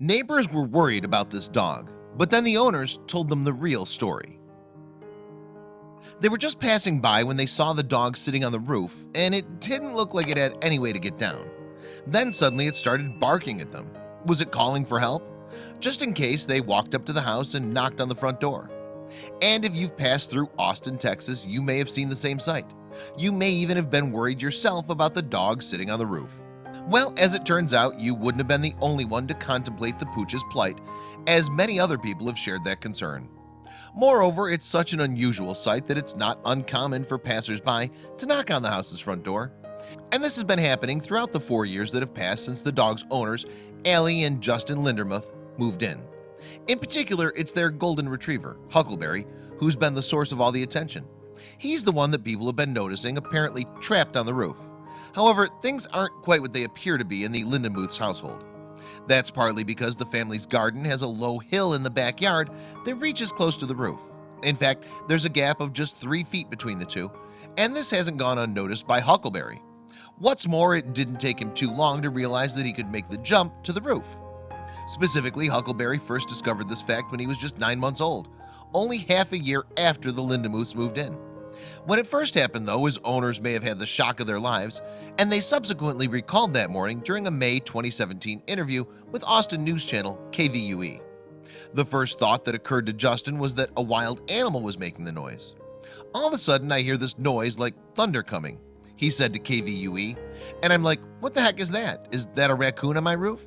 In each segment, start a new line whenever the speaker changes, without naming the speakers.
Neighbors were worried about this dog, but then the owners told them the real story. They were just passing by when they saw the dog sitting on the roof, and it didn't look like it had any way to get down. Then suddenly it started barking at them. Was it calling for help? Just in case, they walked up to the house and knocked on the front door. And if you've passed through Austin, Texas, you may have seen the same sight. You may even have been worried yourself about the dog sitting on the roof. Well, as it turns out, you wouldn't have been the only one to contemplate the pooch's plight, as many other people have shared that concern. Moreover, it's such an unusual sight that it's not uncommon for passers-by to knock on the house's front door. And this has been happening throughout the 4 years that have passed since the dog's owners, Allie and Justin Lindermuth, moved in. In particular, it's their golden retriever, Huckleberry, who's been the source of all the attention. He's the one that people have been noticing apparently trapped on the roof. However, things aren't quite what they appear to be in the Lindenmuth's household. That's partly because the family's garden has a low hill in the backyard that reaches close to the roof. In fact, there's a gap of just 3 feet between the two, and this hasn't gone unnoticed by Huckleberry. What's more, it didn't take him too long to realize that he could make the jump to the roof. Specifically, Huckleberry first discovered this fact when he was just 9 months old, only half a year after the Lindenmuths moved in. When it first happened, though, his owners may have had the shock of their lives, and they subsequently recalled that morning during a May 2017 interview with Austin news channel KVUE. The first thought that occurred to Justin was that a wild animal was making the noise. All of a sudden, I hear this noise like thunder coming, he said to KVUE, and I'm like, what the heck is that? Is that a raccoon on my roof?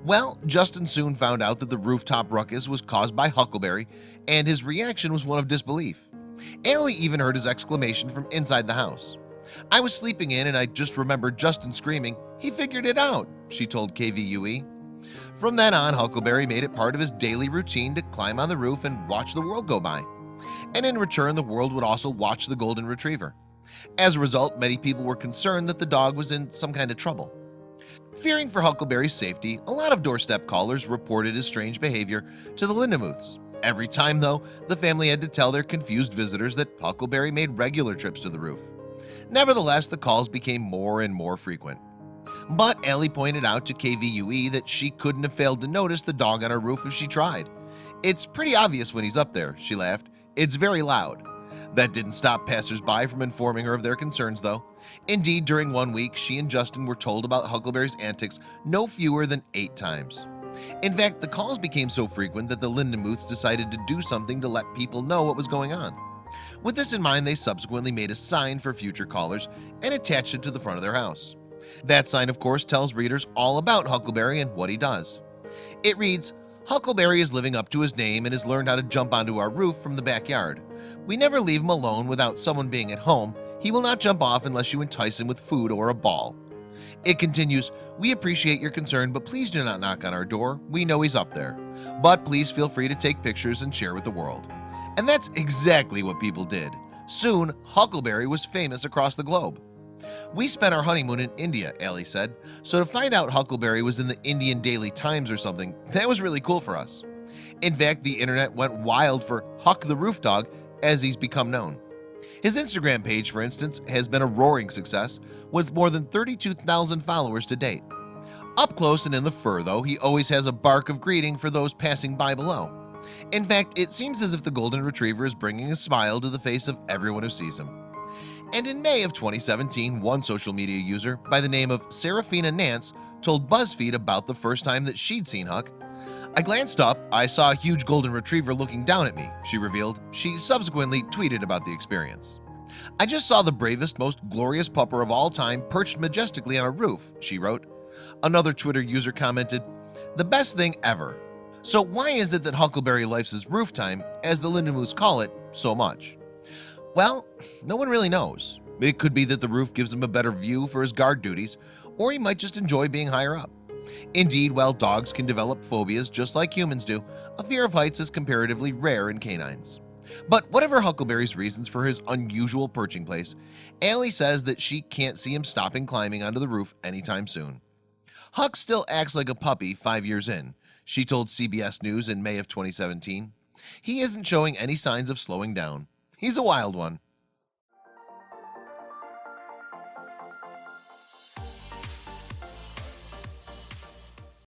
Well, Justin soon found out that the rooftop ruckus was caused by Huckleberry, and his reaction was one of disbelief. Allie even heard his exclamation from inside the house. I was sleeping in and I just remembered Justin screaming, "He figured it out," she told KVUE. From then on, Huckleberry made it part of his daily routine to climb on the roof and watch the world go by. And in return, the world would also watch the golden retriever. As a result, many people were concerned that the dog was in some kind of trouble. Fearing for Huckleberry's safety, a lot of doorstep callers reported his strange behavior to the Lindenmuths. Every time, though, the family had to tell their confused visitors that Huckleberry made regular trips to the roof. Nevertheless, the calls became more and more frequent. But Allie pointed out to KVUE that she couldn't have failed to notice the dog on her roof if she tried. "It's pretty obvious when he's up there," she laughed. "It's very loud." That didn't stop passers-by from informing her of their concerns, though. Indeed, during 1 week, she and Justin were told about Huckleberry's antics no fewer than 8 times. In fact, the calls became so frequent that the Lindenmuths decided to do something to let people know what was going on. With this in mind, they subsequently made a sign for future callers and attached it to the front of their house. That sign, of course, tells readers all about Huckleberry and what he does. It reads, "Huckleberry is living up to his name and has learned how to jump onto our roof from the backyard. We never leave him alone without someone being at home. He will not jump off unless you entice him with food or a ball." It continues, "We appreciate your concern, but please do not knock on our door. We know he's up there. But please feel free to take pictures and share with the world." And that's exactly what people did. Soon, Huckleberry was famous across the globe. "We spent our honeymoon in India," Allie said, "so to find out Huckleberry was in the Indian Daily Times or something, that was really cool for us." In fact, the internet went wild for Huck the Roof Dog, as he's become known. His Instagram page, for instance, has been a roaring success, with more than 32,000 followers to date. Up close and in the fur, though, he always has a bark of greeting for those passing by below. In fact, it seems as if the golden retriever is bringing a smile to the face of everyone who sees him. And in May of 2017, one social media user by the name of Serafina Nance told BuzzFeed about the first time that she'd seen Huck. "I glanced up, I saw a huge golden retriever looking down at me," she revealed. She subsequently tweeted about the experience. "I just saw the bravest, most glorious pupper of all time perched majestically on a roof," she wrote. Another Twitter user commented, "The best thing ever." So why is it that Huckleberry likes his roof time, as the Lindenmuths call it, so much? Well, no one really knows. It could be that the roof gives him a better view for his guard duties, or he might just enjoy being higher up. Indeed, while dogs can develop phobias just like humans do, a fear of heights is comparatively rare in canines. But whatever Huckleberry's reasons for his unusual perching place, Allie says that she can't see him stopping climbing onto the roof anytime soon. Huck still acts like a puppy 5 years in, she told CBS News in May of 2017. He isn't showing any signs of slowing down. He's a wild one.